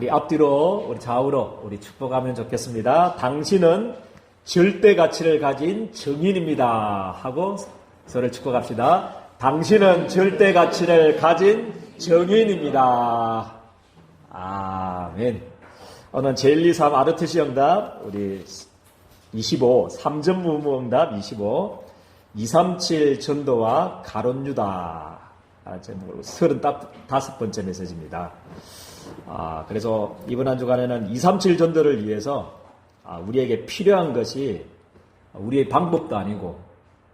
우리 앞뒤로, 우리 좌우로 우리 축복하면 좋겠습니다. 당신은 절대 가치를 가진 정인입니다. 하고 서로 축복합시다. 당신은 절대 가치를 가진 정인입니다. 아멘. 오늘 제1, 2, 3 아르트시 응답 우리 25, 3점 무무응답 25, 237 전도와 가론유다. 35번째 메시지입니다. 그래서 이번 한 주간에는 237 전도를 위해서 우리에게 필요한 것이 우리의 방법도 아니고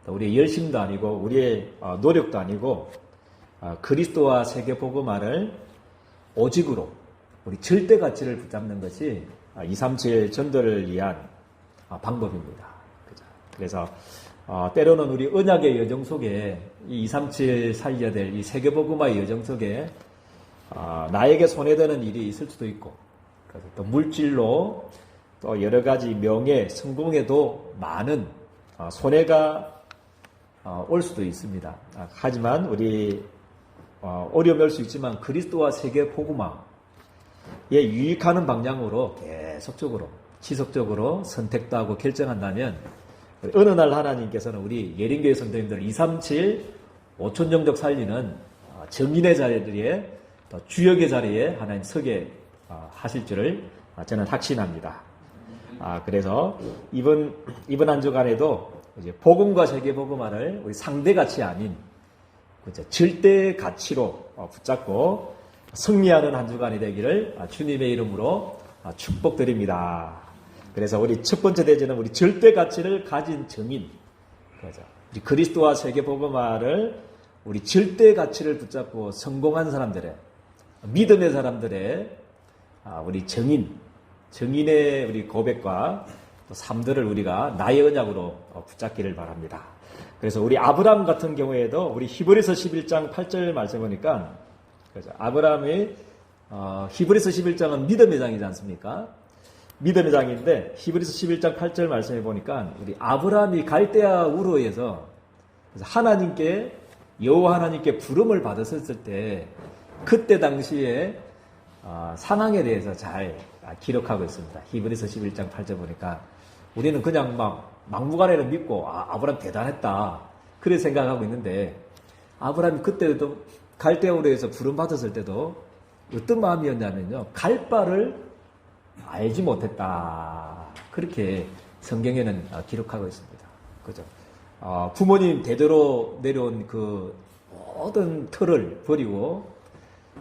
우리의 열심도 아니고 우리의 노력도 아니고 그리스도와 세계 복음화를 오직으로 우리 절대 가치를 붙잡는 것이 237 전도를 위한 방법입니다. 그래서 때로는 우리 언약의 여정 속에 이 237 살려야 될 이 세계 복음화의 여정 속에 나에게 손해되는 일이 있을 수도 있고 또 물질로 또 여러 가지 명예, 성공에도 많은 손해가 올 수도 있습니다. 하지만 우리 어려움이 올 수 있지만 그리스도와 세계 복음화에 유익하는 방향으로 계속적으로 지속적으로 선택도 하고 결정한다면 어느 날 하나님께서는 우리 예린교회 성도님들 237 5천 정적 살리는 정인의 자리에 주역의 자리에 하나님 서게 하실 줄을 저는 확신합니다. 그래서 이번 한 주간에도 이제 복음과 세계 복음화를 우리 상대 가치 아닌 절대 가치로 붙잡고 승리하는 한 주간이 되기를 주님의 이름으로 축복드립니다. 그래서 우리 첫 번째 대제는 우리 절대 가치를 가진 정인, 우리 그리스도와 세계 복음화를 우리 절대 가치를 붙잡고 성공한 사람들의 믿음의 사람들의 우리 정인의 우리 고백과 또 삶들을 우리가 나의 언약으로 붙잡기를 바랍니다. 그래서 우리 아브라함 같은 경우에도 우리 히브리서 11장 8절 말씀 보니까 아브라함이 히브리서 11장은 믿음의 장이지 않습니까? 믿음의 장인데 히브리서 11장 8절 말씀해 보니까 우리 아브라함이 갈대아 우르에서 하나님께 여호와 하나님께 부름을 받았을 때 그때 당시에 상황에 대해서 잘 기록하고 있습니다. 히브리서 11장 8절 보니까 우리는 그냥 막무가내로 믿고 아브라함 대단했다 그래 생각하고 있는데 아브라함이 그때도 갈대아 우르에서 부름 받았을 때도 어떤 마음이었냐면요, 갈 바를 알지 못했다 그렇게 성경에는 기록하고 있습니다. 그죠? 부모님 대대로 내려온 그 모든 틀을 버리고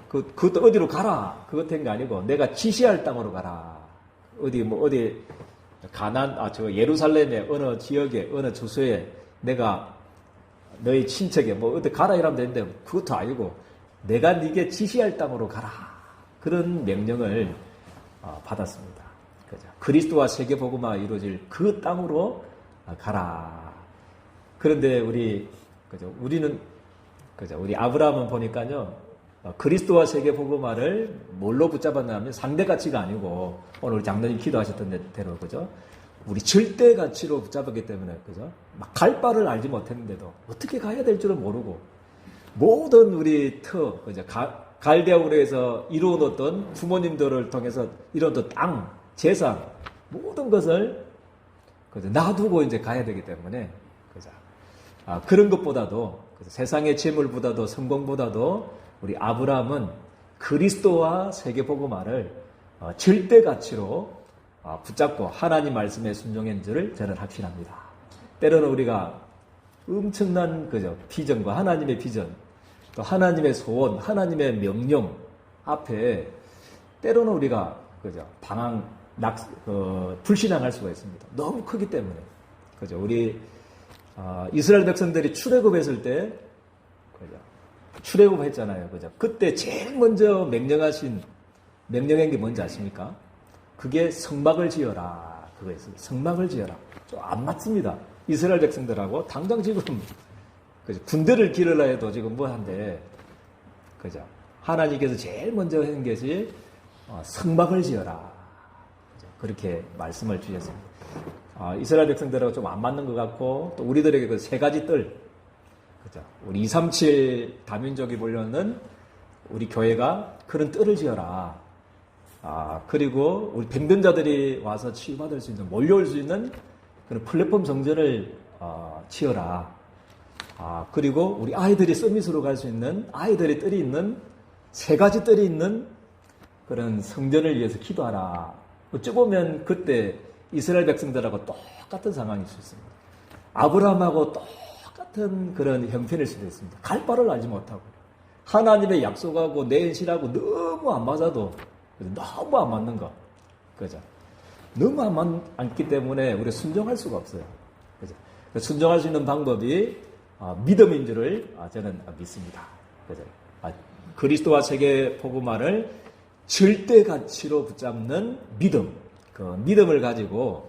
그것도 어디로 가라 그것 된 게 아니고 내가 지시할 땅으로 가라. 어디 저 예루살렘의 어느 지역에 어느 주소에 내가 너희 친척에 어디 가라 이러면 되는데 그것도 아니고 내가 네게 지시할 땅으로 가라 그런 명령을 받았습니다. 그죠? 그리스도와 세계 복음화 이루어질 그 땅으로 가라. 그런데 우리는 우리 아브라함은 보니까요, 그리스도와 세계 복음화를 뭘로 붙잡았냐면 상대 가치가 아니고 오늘 장로님 기도하셨던 대로 그죠? 우리 절대 가치로 붙잡았기 때문에 그죠? 막 갈 바를 알지 못했는데도 어떻게 가야 될 줄은 모르고 모든 우리 그죠? 갈대아우르에서 이루어 어떤 부모님들을 통해서 이런 땅, 재산 모든 것을 그죠? 놔두고 이제 가야 되기 때문에 그죠? 그런 것보다도 그죠? 세상의 재물보다도 성공보다도 우리 아브라함은 그리스도와 세계 복음화를 절대 가치로 붙잡고 하나님 말씀에 순종한 줄을 저는 확신합니다. 때로는 우리가 엄청난 그죠? 비전과 하나님의 비전, 또 하나님의 소원, 하나님의 명령 앞에 때로는 우리가 그죠? 불신앙할 수가 있습니다. 너무 크기 때문에. 그죠? 우리 이스라엘 백성들이 출애굽했을 때 그죠? 출애굽했잖아요. 그죠? 그때 제일 먼저 명령한 게 뭔지 아십니까? 그게 성막을 지어라. 그거였어요. 성막을 지어라. 좀 안 맞습니다. 이스라엘 백성들하고 당장 지금 그죠? 군대를 기르려 해도 지금 한데 그죠? 하나님께서 제일 먼저 한 것이 성막을 지어라. 그죠? 그렇게 말씀을 주셨습니다. 이스라엘 백성들하고 좀 안 맞는 것 같고 또 우리들에게 그 세 가지 뜰 그죠? 우리 237 다민족이 보려는 우리 교회가 그런 뜰을 지어라. 그리고 우리 병든자들이 와서 치유받을 수 있는, 몰려올 수 있는 그런 플랫폼 성전을 지어라. 그리고 우리 아이들이 서밋으로 갈 수 있는, 아이들의 뜰이 있는, 3가지 뜰이 있는 그런 성전을 위해서 기도하라. 어찌 보면 그때 이스라엘 백성들하고 똑같은 상황일 수 있습니다. 아브라함하고 똑같은 그런 형편일 수도 있습니다. 갈 바를 알지 못하고 하나님의 약속하고 내 현실하고 너무 안 맞아도, 너무 안 맞는 거, 그죠? 너무 안 맞기 때문에 우리가 순종할 수가 없어요. 그죠? 순종할 수 있는 방법이 믿음인 줄을 저는 믿습니다. 그죠? 그리스도와 세계 복음화를 절대 가치로 붙잡는 믿음, 그 믿음을 가지고,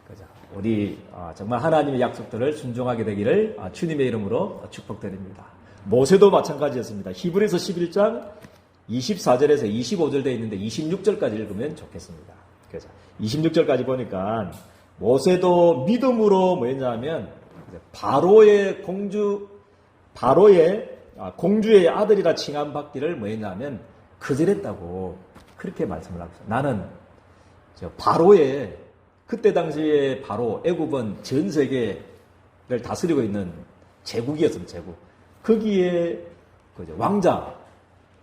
그죠? 우리 정말 하나님의 약속들을 순종하게 되기를 주님의 이름으로 축복드립니다. 모세도 마찬가지였습니다. 히브리서 11장 24절에서 25절 되어 있는데 26절까지 읽으면 좋겠습니다. 그래서 26절까지 보니까 모세도 믿음으로 뭐 했냐면 바로의 공주의 아들이라 칭함받기를 뭐 했냐면 거절했다고 그렇게 말씀을 하고 있어요. 나는 바로의, 그때 당시에 바로 애굽은 전 세계를 다스리고 있는 제국이었습니다. 제국. 거기에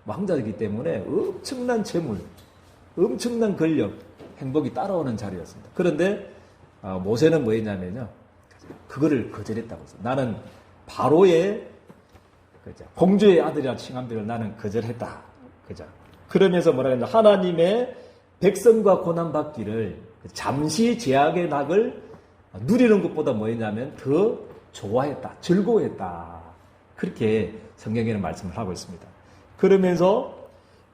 왕자이기 때문에 엄청난 재물, 엄청난 권력, 행복이 따라오는 자리였습니다. 그런데 모세는 뭐 했냐면요, 그거를 거절했다고 했어요. 나는 바로의 공주의 아들이라 칭함들을 나는 거절했다. 그죠? 그러면서 뭐라 했냐, 하나님의 백성과 고난받기를, 잠시 제약의 낙을 누리는 것보다 뭐 했냐면 더 좋아했다, 즐거워했다. 그렇게 성경에는 말씀을 하고 있습니다. 그러면서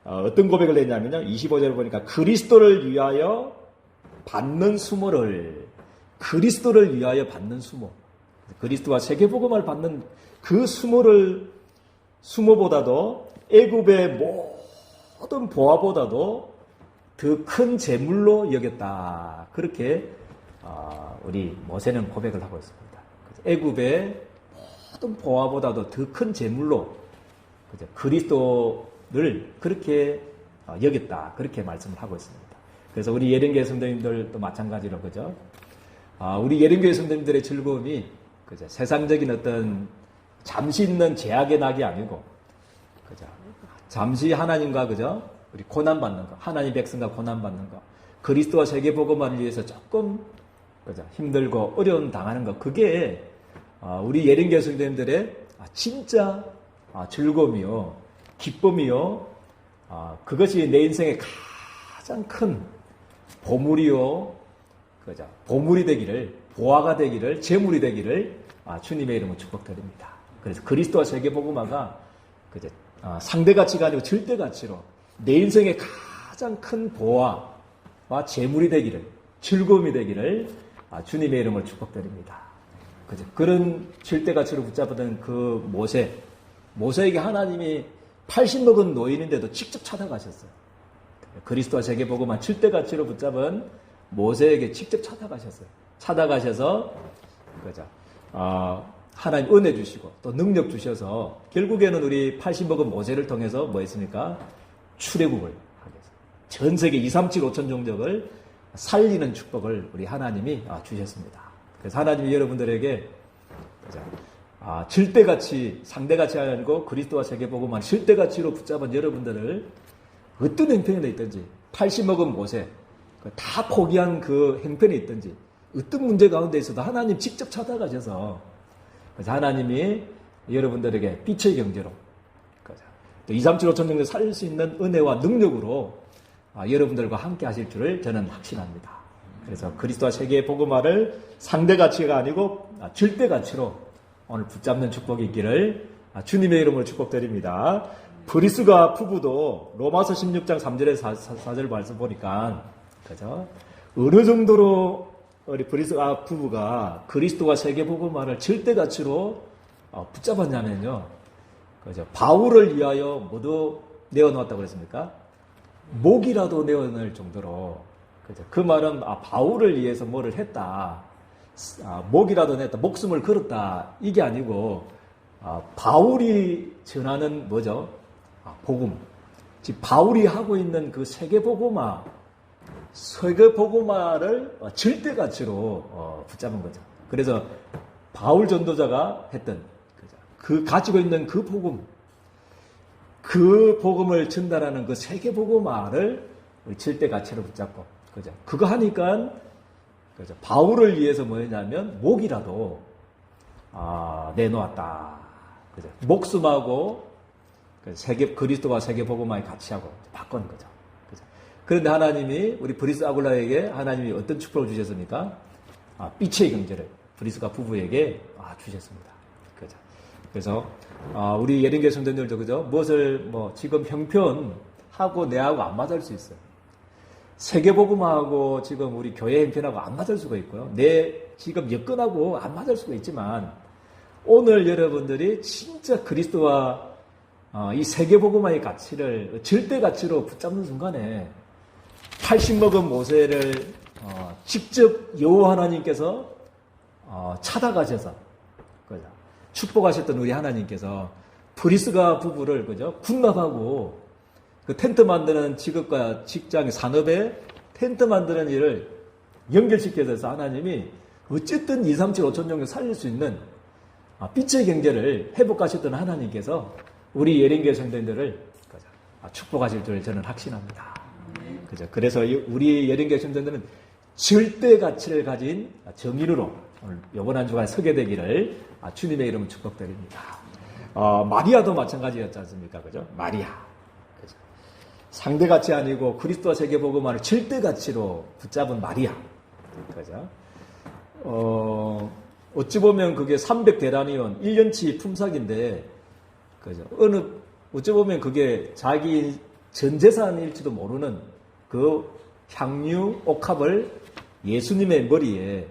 어떤 고백을 했냐면요, 25절을 보니까 그리스도를 위하여 받는 수모를, 그리스도를 위하여 받는 수모, 그리스도와 세계복음을 받는 그 수모보다도 애굽의 모든 보화보다도 더 큰 재물로 여겼다. 그렇게 우리 모세는 고백을 하고 있습니다. 애굽의 모든 보화보다도 더 큰 재물로 그리스도를 그렇게 여겼다. 그렇게 말씀을 하고 있습니다. 그래서 우리 예령교회 성도님들도 마찬가지로, 그죠? 우리 예령교회 성도님들의 즐거움이, 그죠? 세상적인 어떤 잠시 있는 제약의 낙이 아니고, 그죠? 잠시 하나님과, 그죠? 우리 고난받는 거, 하나님 백성과 고난받는 거, 그리스도와 세계복음화를 위해서 조금, 그죠? 힘들고 어려움 당하는 거, 그게 우리 예령교회 성도님들의 진짜 즐거움이요, 기쁨이요, 그것이 내 인생의 가장 큰 보물이요, 그죠? 보물이 되기를, 보화가 되기를, 재물이 되기를 주님의 이름으로 축복드립니다. 그래서 그리스도와 세계복음화가, 그죠? 상대 가치가 아니고 절대 가치로 내 인생의 가장 큰 보화와 재물이 되기를, 즐거움이 되기를 주님의 이름으로 축복드립니다. 그죠? 그런 절대 가치로 붙잡았던 그 모세에게 하나님이 80 먹은 노인인데도 직접 찾아가셨어요. 그리스도와 세계복음화 절대 가치로 붙잡은 모세에게 직접 찾아가셨어요. 찾아가셔서, 그죠? 하나님 은혜 주시고 또 능력 주셔서 결국에는 우리 80 먹은 모세를 통해서 뭐 했습니까? 출애굽을 하게 했어요. 전 세계 237 5천 종족을 살리는 축복을 우리 하나님이 주셨습니다. 그래서 하나님이 여러분들에게, 그죠? 절대가치, 상대가치 아니고 그리스도와 세계복음만 절대가치로 붙잡은 여러분들을 어떤 형편에 있든지, 80 먹은 모세, 다 포기한 그 형편에 있든지, 어떤 문제 가운데 있어도 하나님 직접 찾아가셔서, 그래서 하나님이 여러분들에게 빛의 경제로, 또 237 5천 정도 살릴 수 있는 은혜와 능력으로 여러분들과 함께 하실 줄을 저는 확신합니다. 그래서 그리스도와 세계의 복음화를 상대가치가 아니고 절대가치로 오늘 붙잡는 축복이 있기를 주님의 이름으로 축복드립니다. 브리스가 부부도 로마서 16장 3절에서 4절 말씀 보니까, 그죠? 어느 정도로 우리 브리스가 부부가 그리스도와 세계복음화를 절대가치로 붙잡았냐면요, 그죠? 바울을 위하여 모두 내어놓았다고 그랬습니까? 목이라도 내어놓을 정도로, 그죠? 그 말은 바울을 위해서 뭐를 했다, 목이라도 냈다, 목숨을 걸었다, 이게 아니고 바울이 전하는 뭐죠? 복음, 지금 바울이 하고 있는 그 세계복음화를 절대가치로 붙잡은 거죠. 그래서 바울 전도자가 했던 그 가지고 있는 그 복음을 전달하는 그 세계복음화를 절대가치로 붙잡고, 그죠? 그거 하니까, 그죠? 바울을 위해서 뭐였냐면 목이라도 내놓았다, 그죠? 목숨하고 그리스도와 세계복음화에 같이 하고 바꾼 거죠. 그죠? 그런데 하나님이 우리 브리스 아굴라에게 하나님이 어떤 축복을 주셨습니까? 빛의 경제를 브리스가 부부에게 주셨습니다. 그죠? 그래서 우리 예린교회 성도님들도 그죠? 무엇을 지금 형편하고 내하고 안 맞을 수 있어요. 세계복음하고 지금 우리 교회 형편하고 안 맞을 수가 있고요. 내 지금 여건하고 안 맞을 수가 있지만 오늘 여러분들이 진짜 그리스도와 이 세계복음화의 가치를 절대 가치로 붙잡는 순간에 80 먹은 모세를 직접 여호와 하나님께서 찾아가셔서 그죠? 축복하셨던 우리 하나님께서 브리스가 부부를 그죠? 군납하고 그 텐트 만드는 직업과 직장 산업에 텐트 만드는 일을 연결시켜서 하나님이 어쨌든 2, 3, 7, 5천 정도 살릴 수 있는 빛의 경제를 회복하셨던 하나님께서 우리 예린교회 성도님들을 축복하실 줄 저는 확신합니다. 그죠? 그래서 우리 예린교회 성도님들은 절대 가치를 가진 정인으로 오늘 이번 한 주간 서게 되기를 주님의 이름으로 축복드립니다. 마리아도 마찬가지였지 않습니까? 그죠? 마리아. 그죠? 상대 가치 아니고 그리스도와 세계복음화를 절대 가치로 붙잡은 마리아. 그죠? 어찌 보면 그게 300대라니온 1년치 품삯인데, 그죠? 어찌 보면 그게 자기 전 재산일지도 모르는 그 향유 옥합을 예수님의 머리에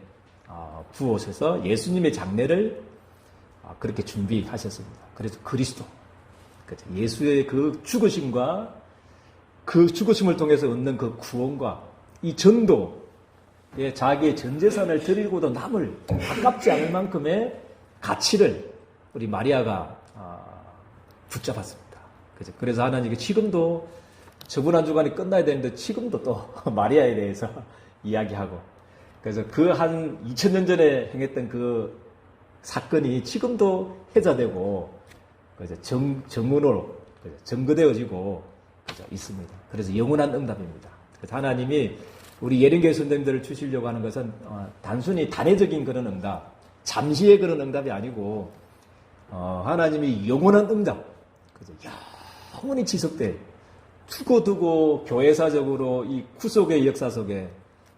부으셔서 예수님의 장례를 그렇게 준비하셨습니다. 그래서 그리스도, 그죠? 예수의 그 죽으심과 그 죽으심을 통해서 얻는 그 구원과 이 전도에 자기의 전 재산을 드리고도 남을 아깝지 않을 만큼의 가치를 우리 마리아가 붙잡았습니다. 그죠? 그래서 하나님께 지금도 저번 한 주간이 끝나야 되는데 지금도 또 마리아에 대해서 이야기하고, 그래서 그 한 2000년 전에 행했던 그 사건이 지금도 회자되고, 그죠? 정문으로 증거되어지고 있습니다. 그래서 영원한 응답입니다. 그래서 하나님이 우리 예린교회 선생님들을 주시려고 하는 것은 단순히 단회적인 그런 응답, 잠시의 그런 응답이 아니고 하나님이 영원한 응답, 그죠? 영원히 지속될 두고두고 교회사적으로 이 구속의 역사 속에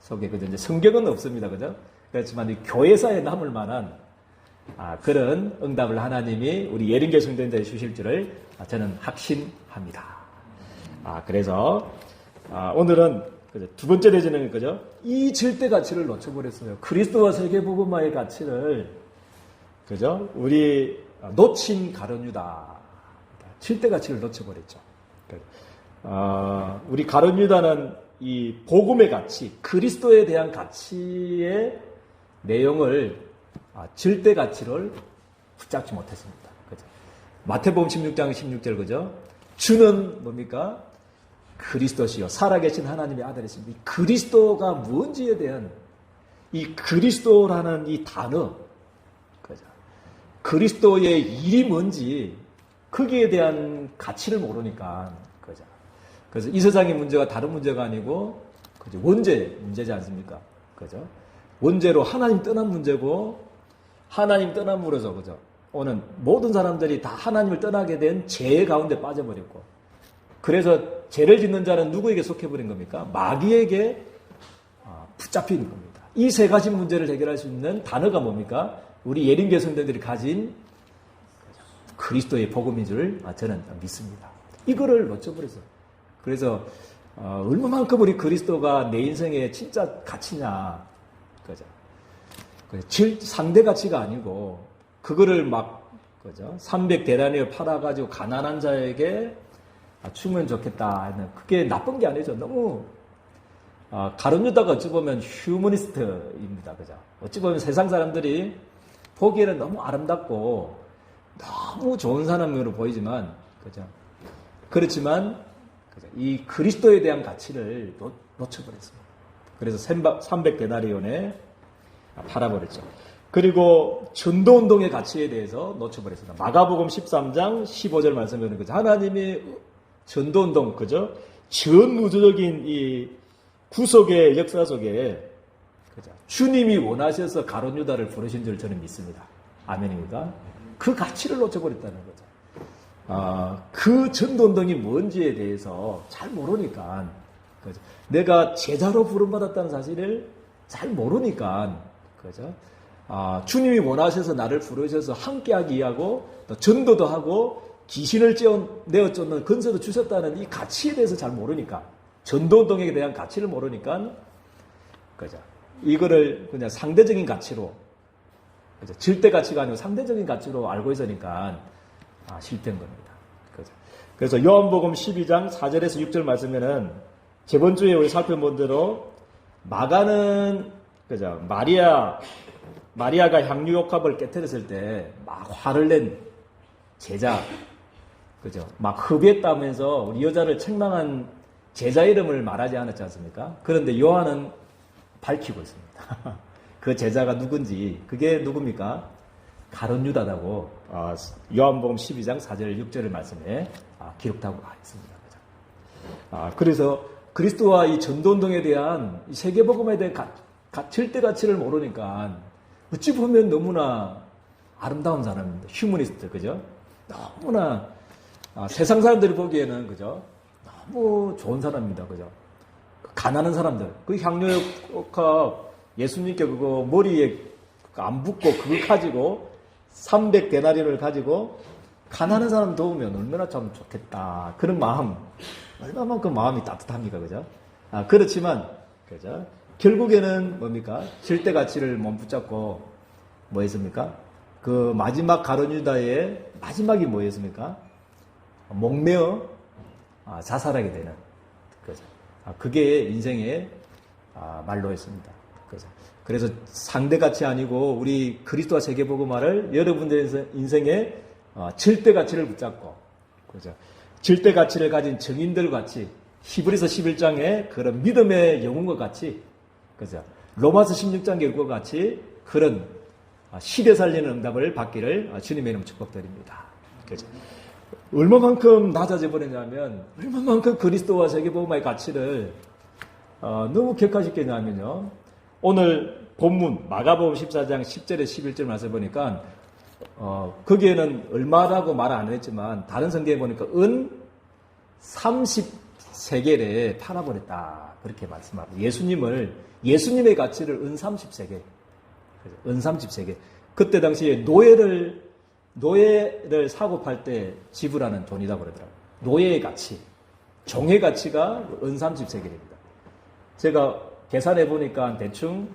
그죠? 이제 성경은 없습니다, 그죠? 그렇지만 이 교회사에 남을 만한 그런 응답을 하나님이 우리 예린교회 성도님들에 주실 줄을 저는 확신합니다. 그래서 오늘은 그죠? 두 번째 내지는 그죠? 이 절대 가치를 놓쳐버렸어요. 그리스도와 세계복음화의 가치를, 그죠? 우리 놓친 가룟유다. 절대 가치를 놓쳐버렸죠. 우리 가룟유다는 이 복음의 가치, 그리스도에 대한 가치의 내용을 절대 가치를 붙잡지 못했습니다. 그죠? 마태복음 16장 16절 그죠? 주는 뭡니까? 그리스도시요 살아계신 하나님의 아들이십니다. 이 그리스도가 뭔지에 대한 이 그리스도라는 이 단어, 그죠? 그리스도의 일이 뭔지 거기에 대한 가치를 모르니까, 그죠? 그래서 이 세상의 문제가 다른 문제가 아니고, 그죠? 원죄 문제지 않습니까? 그죠? 원죄로 하나님 떠난 문제고, 하나님 떠남으로써, 그죠? 오늘 모든 사람들이 다 하나님을 떠나게 된 죄 가운데 빠져버렸고, 그래서 죄를 짓는 자는 누구에게 속해버린 겁니까? 마귀에게 붙잡힌 겁니다. 이 세 가지 문제를 해결할 수 있는 단어가 뭡니까? 우리 예린교회 성도들이 가진 그리스도의 복음인 줄 저는 믿습니다. 이거를 놓쳐버렸어요. 그래서 얼마만큼 우리 그리스도가 내 인생의 진짜 가치냐, 그죠? 상대 가치가 아니고 그거를 막, 그죠? 300데나리온을 팔아가지고 가난한 자에게 주면 좋겠다. 그게 나쁜 게 아니죠. 너무 가룟유다가 어찌 보면 휴머니스트입니다. 그죠? 어찌 보면 세상 사람들이 보기에는 너무 아름답고 너무 좋은 사람으로 보이지만, 그죠? 그렇지만 이 그리스도에 대한 가치를 놓쳐버렸습니다. 그래서 300데나리온에 팔아버렸죠. 그리고 전도운동의 가치에 대해서 놓쳐버렸습니다. 마가복음 13장 15절 말씀에 그죠? 하나님의 전도운동, 그죠? 전 우주적인 이 구속의 역사 속에 그죠? 주님이 원하셔서 가룟 유다를 부르신 줄 저는 믿습니다. 아멘입니다. 그 가치를 놓쳐버렸다는 거죠. 그 전도운동이 뭔지에 대해서 잘 모르니까, 그죠? 내가 제자로 부름받았다는 사실을 잘 모르니까, 그죠? 주님이 원하셔서 나를 부르셔서 함께하기 위하고, 또 전도도 하고, 귀신을 내어 쫓는 건설도 주셨다는 이 가치에 대해서 잘 모르니까, 전도운동에 대한 가치를 모르니까, 그죠? 이거를 그냥 상대적인 가치로, 그죠? 절대 가치가 아니고 상대적인 가치로 알고 있으니까, 실패한 겁니다. 그죠? 그래서 요한복음 12장 4절에서 6절 말씀에는, 저번 주에 우리 살펴본 대로, 마가는, 그죠? 마리아가 향유옥합을 깨뜨렸을 때, 막 화를 낸 제자, 그죠? 막 흡입했다면서 우리 여자를 책망한 제자 이름을 말하지 않았지 않습니까? 그런데 요한은 밝히고 있습니다. 그 제자가 누군지, 그게 누굽니까? 가룟 유다라고, 요한복음 12장 4절 6절의 말씀에 기록하고 있습니다. 그죠? 그래서 그리스도와 이 전도운동에 대한, 이 세계복음에 대한 절대 가치를 모르니까, 어찌 보면 너무나 아름다운 사람입니다. 휴머니스트, 그죠? 너무나, 세상 사람들이 보기에는, 그죠? 너무 좋은 사람입니다, 그죠? 가난한 사람들. 그 향료역학 예수님께 그거 머리에 안 붓고 그걸 가지고 300데나리온을 가지고 가난한 사람 도우면 얼마나 참 좋겠다. 그런 마음. 얼마만큼 마음이 따뜻합니까, 그죠? 그렇지만, 그죠? 결국에는 뭡니까? 절대 가치를 못 붙잡고 뭐였습니까? 그 마지막 가룟 유다의 마지막이 뭐였습니까? 목매어 자살하게 되는 거죠. 그게 인생의 말로였습니다. 그래서 상대 가치 아니고 우리 그리스도와 세계복음화를 여러분들의 인생에 절대 가치를 붙잡고, 그죠? 절대 가치를 가진 정인들 같이 히브리서 11장의 그런 믿음의 영웅과 같이, 그죠? 로마서 16장 결과 같이 그런 시대 살리는 응답을 받기를 주님의 이름 축복드립니다. 그죠? 얼마만큼 낮아져 버렸냐면, 얼마만큼 그리스도와 세계복음화의 가치를 너무 격화시켰냐면요. 오늘 본문 마가복음 14장 10절에 11절 말씀 보니까 거기에는 얼마라고 말 안 했지만 다른 성경에 보니까 은 30세겔에 팔아버렸다. 그렇게 말씀합니다. 예수님의 가치를 은 30세겔. 은 30세겔. 그때 당시에 노예를 사고 팔 때 지불하는 돈이다 그러더라고요. 노예의 가치. 종의 가치가 은 30세겔입니다. 제가 계산해 보니까 대충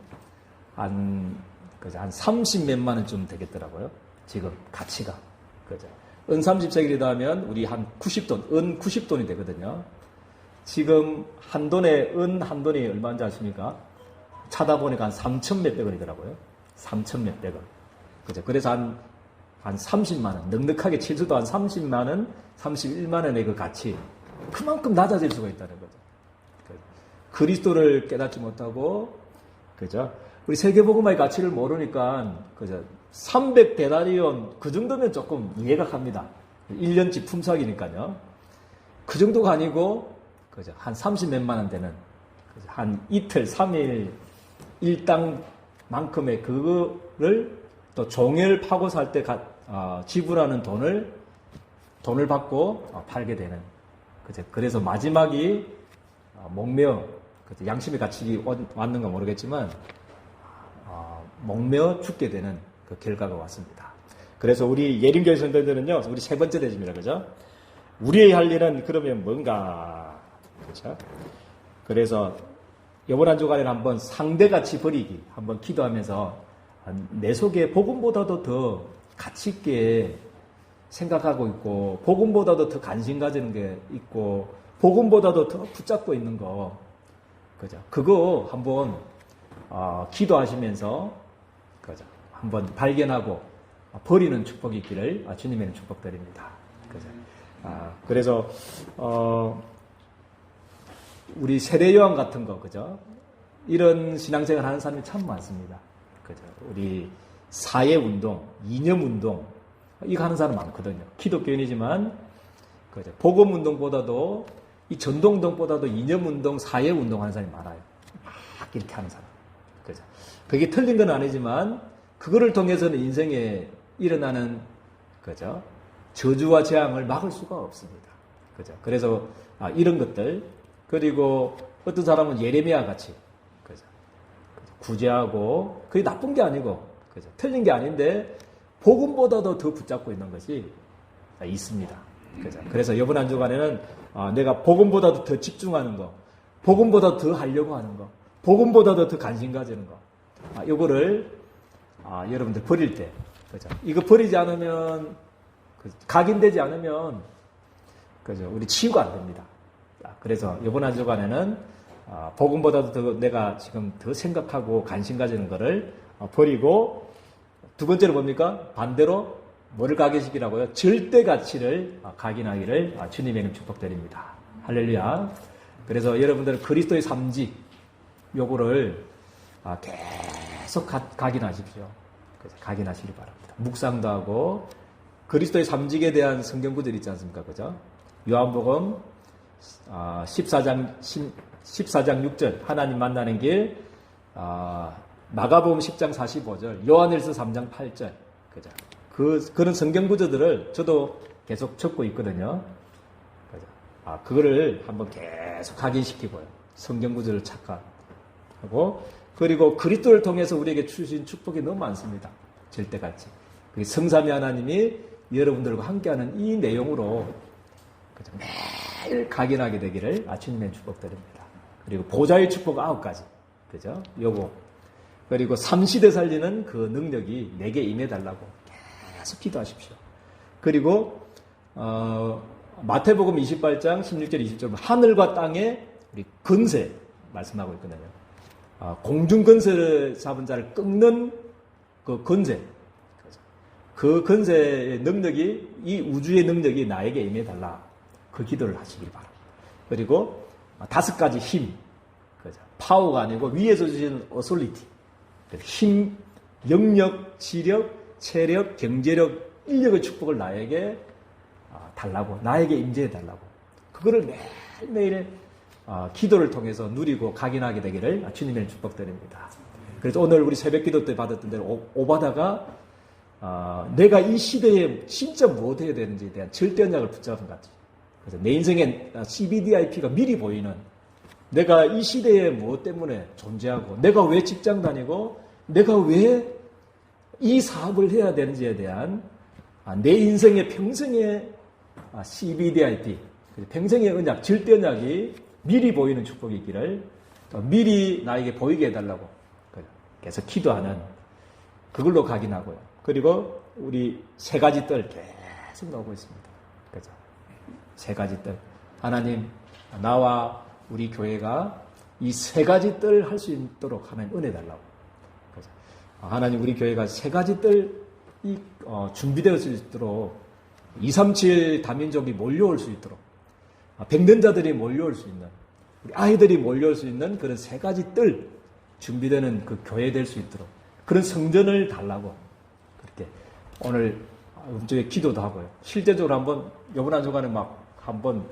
한 30몇만 원쯤 되겠더라고요. 지금 가치가. 그죠? 은 30세겔이다 하면 우리 한 90돈, 은 90돈이 되거든요. 지금 한 돈에, 은 한 돈이 얼마인지 아십니까? 찾아보니까 한 3천 몇백 원이더라고요. 3천 몇백 원. 그죠? 그래서 한 30만 원. 넉넉하게 칠수도 한 30만 원, 31만 원의 그 가치. 그만큼 낮아질 수가 있다는 거죠. 그리스도를 깨닫지 못하고, 그죠? 우리 세계복음화의 가치를 모르니까, 그죠? 300데나리온, 그 정도면 조금 이해가 갑니다. 1년치 품삯이니까요. 그 정도가 아니고, 그죠? 한 30몇만 원 되는, 그죠? 한 이틀, 3일, 일당만큼의 그거를 또 종을 파고 살 때 지불하는 돈을 받고 팔게 되는, 그죠? 그래서 마지막이 목매어, 양심의 가치가 왔는가 모르겠지만, 목매어 죽게 되는 그 결과가 왔습니다. 그래서 우리 예림교회 성도들은요, 우리 세 번째 대집니다. 그죠? 우리의 할 일은 그러면 뭔가, 그죠? 그래서 이번 한 주간에 한번 상대가치 버리기, 한번 기도하면서 내 속에 복음보다도 더 가치 있게 생각하고 있고, 복음보다도 더 관심 가지는 게 있고, 복음보다도 더 붙잡고 있는 거, 그죠? 그거 한번 기도하시면서, 그죠? 한번 발견하고 버리는 축복이 있기를 주님의 축복드립니다. 그죠? 그래서 우리 세례요한 같은 거, 그죠? 이런 신앙생활 하는 사람이 참 많습니다. 그죠? 우리 사회운동, 이념운동, 이거 하는 사람 많거든요. 기독교인이지만, 그죠? 복음운동보다도, 이 전도운동보다도 이념운동, 사회운동 하는 사람이 많아요. 막 이렇게 하는 사람. 그죠? 그게 틀린 건 아니지만, 그거를 통해서는 인생에 일어나는, 그죠? 저주와 재앙을 막을 수가 없습니다. 그죠? 그래서, 이런 것들, 그리고 어떤 사람은 예레미야 같이, 그죠? 구제하고, 그게 나쁜 게 아니고, 그죠? 틀린 게 아닌데, 복음보다도 더 붙잡고 있는 것이 있습니다. 그죠? 그래서 이번 한 주간에는 내가 복음보다도 더 집중하는 거, 복음보다 더 하려고 하는 거, 복음보다도 더 관심 가지는 거, 요거를 여러분들 버릴 때, 그죠? 이거 버리지 않으면, 각인되지 않으면, 그죠? 우리 치유가 안 됩니다. 그래서 이번 한 주간에는 복음보다도 더 내가 지금 더 생각하고 관심 가지는 거를 버리고, 두 번째로 뭡니까? 반대로 뭐를 각인시키라고요? 절대 가치를 각인하기를 주님의 이름 축복드립니다. 할렐루야. 그래서 여러분들은 그리스도의 삼직 요거를 계속 각인하십시오. 그래서 각인하시기 바랍니다. 묵상도 하고 그리스도의 삼직에 대한 성경 구절 있지 않습니까? 그죠? 요한복음 14장 6절 하나님 만나는 길, 마가복음 10장 45절, 요한일서 3장 8절, 그죠? 그런 성경 구절들을 저도 계속 적고 있거든요. 그죠? 그거를 한번 계속 각인시키고요. 성경 구절을 착각하고, 그리고 그리스도를 통해서 우리에게 주신 축복이 너무 많습니다. 절대같이. 성삼위 하나님이 여러분들과 함께하는 이 내용으로, 그죠? 매일 각인하게 되기를 주님의 축복드립니다. 그리고 보좌의 축복 9가지. 그죠? 요거. 그리고 삼시대 살리는 그 능력이 내게 임해달라고 계속 기도하십시오. 그리고, 마태복음 28장 16절 20절 하늘과 땅의 우리 근세 말씀하고 있거든요. 공중 근세를 잡은 자를 꺾는 그 근세. 그 근세의 능력이, 이 우주의 능력이 나에게 임해달라. 그 기도를 하시길 바랍니다. 그리고 5가지 힘. 그죠? 파워가 아니고 위에서 주시는 어솔리티. 힘, 영력, 지력, 체력, 경제력, 인력의 축복을 나에게 달라고, 나에게 임재해 달라고. 그거를 매일매일 기도를 통해서 누리고 각인하게 되기를 주님의 축복드립니다. 그래서 오늘 우리 새벽 기도 때 받았던 대로 오바다가 내가 이 시대에 진짜 무엇 해야 되는지에 대한 절대 언약을 붙잡은 것 같아요. 그래서 내 인생에 CBDIP가 미리 보이는, 내가 이 시대에 무엇 때문에 존재하고, 내가 왜 직장 다니고, 내가 왜 이 사업을 해야 되는지에 대한 내 인생의 평생의 CBDIP, 평생의 언약, 절대 언약이 미리 보이는 축복이 있기를 미리 나에게 보이게 해달라고 계속 기도하는, 그걸로 각인하고요. 그리고 우리 3가지 뜰 계속 나오고 있습니다. 그죠? 3가지 뜰. 하나님, 나와 우리 교회가 이 3가지 뜰 할 수 있도록 하나님 은혜 달라고. 그죠? 하나님, 우리 교회가 3가지 뜰이 준비되어 수 있도록 237 다민족이 몰려올 수 있도록, 백년자들이 몰려올 수 있는, 우리 아이들이 몰려올 수 있는 그런 3가지 뜰 준비되는 그 교회 될 수 있도록 그런 성전을 달라고 그렇게 오늘 저희 기도도 하고요. 실제적으로 한번 이번 한 주간에 막 한번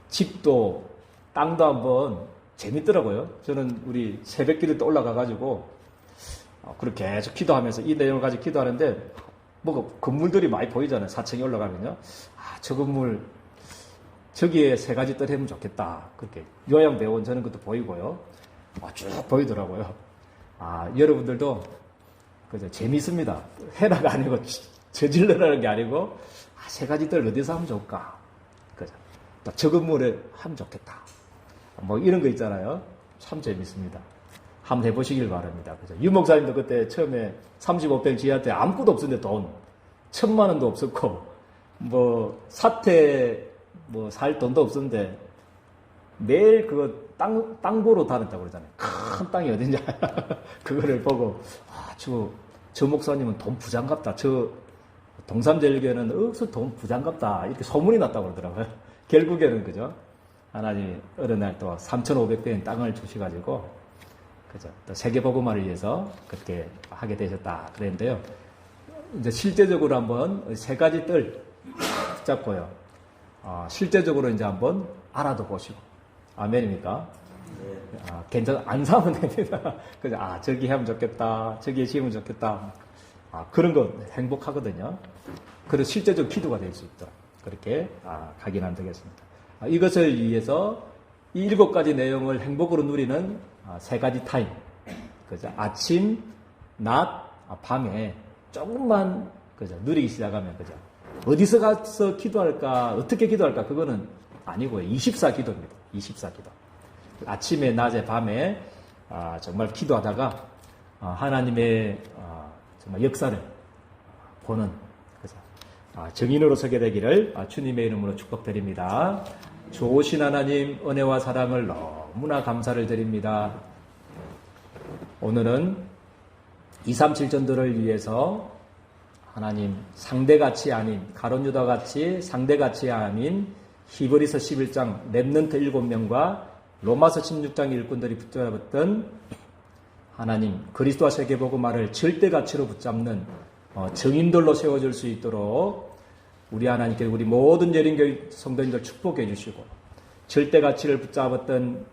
집도 땅도 한번 재밌더라고요. 저는 우리 새벽 기도 때 올라가가지고 그렇게 계속 기도하면서 이 내용을 가지고 기도하는데 뭐 건물들이 많이 보이잖아요. 4층에 올라가면요. 저 건물 저기에 3가지 뜰 해면 좋겠다. 그렇게 요양 배원 저는 것도 보이고요. 쭉 보이더라고요. 여러분들도 그죠? 재미있습니다. 해라가 아니고 저질러라는 게 아니고 3가지 뜰 어디서 하면 좋을까? 그죠? 저 건물에 하면 좋겠다. 뭐 이런 거 있잖아요. 참 재밌습니다. 한번 해보시길 바랍니다. 그죠? 유 목사님도 그때 처음에 35평 지하 때 아무것도 없었는데 돈 1,000만 원도 없었고 뭐 사태 뭐 살 돈도 없었는데 매일 그거 땅 보러 다녔다고 그러잖아요. 큰 땅이 어딘지 그거를 보고 저 목사님은 돈 부장갑다. 저 동삼제일교회는 어디서 돈 부장갑다. 이렇게 소문이 났다고 그러더라고요. 결국에는 그죠? 하나님이 어느 날 또 3,500배인 땅을 주셔가지고, 그죠? 또 세계복음화를 위해서 그렇게 하게 되셨다. 그랬는데요. 이제 실제적으로 한번 세 가지 뜰 붙잡고요. 실제적으로 이제 한번 알아도 보시고. 아멘입니까? 안 사면 됩니다. 그죠? 저기 하면 좋겠다. 저기에 지으면 좋겠다. 그런 거 행복하거든요. 그래서 실제적 기도가 될 수 있도록 그렇게 각인하면 되겠습니다. 이것을 위해서 이 7가지 내용을 행복으로 누리는 세 가지 타임. 그죠? 아침, 낮, 밤에 조금만 그죠? 누리기 시작하면 그죠? 어디서 가서 기도할까? 어떻게 기도할까? 그거는 아니고요. 24기도입니다. 24기도. 아침에, 낮에, 밤에 정말 기도하다가 하나님의 정말 역사를 보는 그죠? 증인으로 서게 되기를 주님의 이름으로 축복드립니다. 좋으신 하나님 은혜와 사랑을 너무나 감사를 드립니다. 오늘은 237 전도를 위해서 하나님 상대같이 아닌 가룟유다같이 상대같이 아닌 히브리서 11장 렘넌트 7명과 로마서 16장 일꾼들이 붙잡았던 하나님 그리스도와 세계복음화를 절대가치로 붙잡는 증인들로 세워줄 수 있도록 우리 하나님께 우리 모든 예린교회 성도님들 축복해 주시고 절대가치를 붙잡았던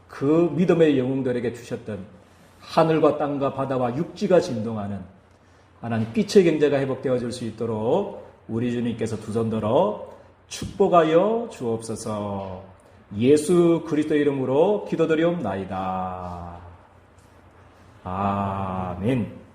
그 믿음의 영웅들에게 주셨던 하늘과 땅과 바다와 육지가 진동하는 하나님 빛의 경제가 회복되어질 수 있도록 우리 주님께서 두 손 들어 축복하여 주옵소서. 예수 그리스도 이름으로 기도드리옵나이다. 아멘.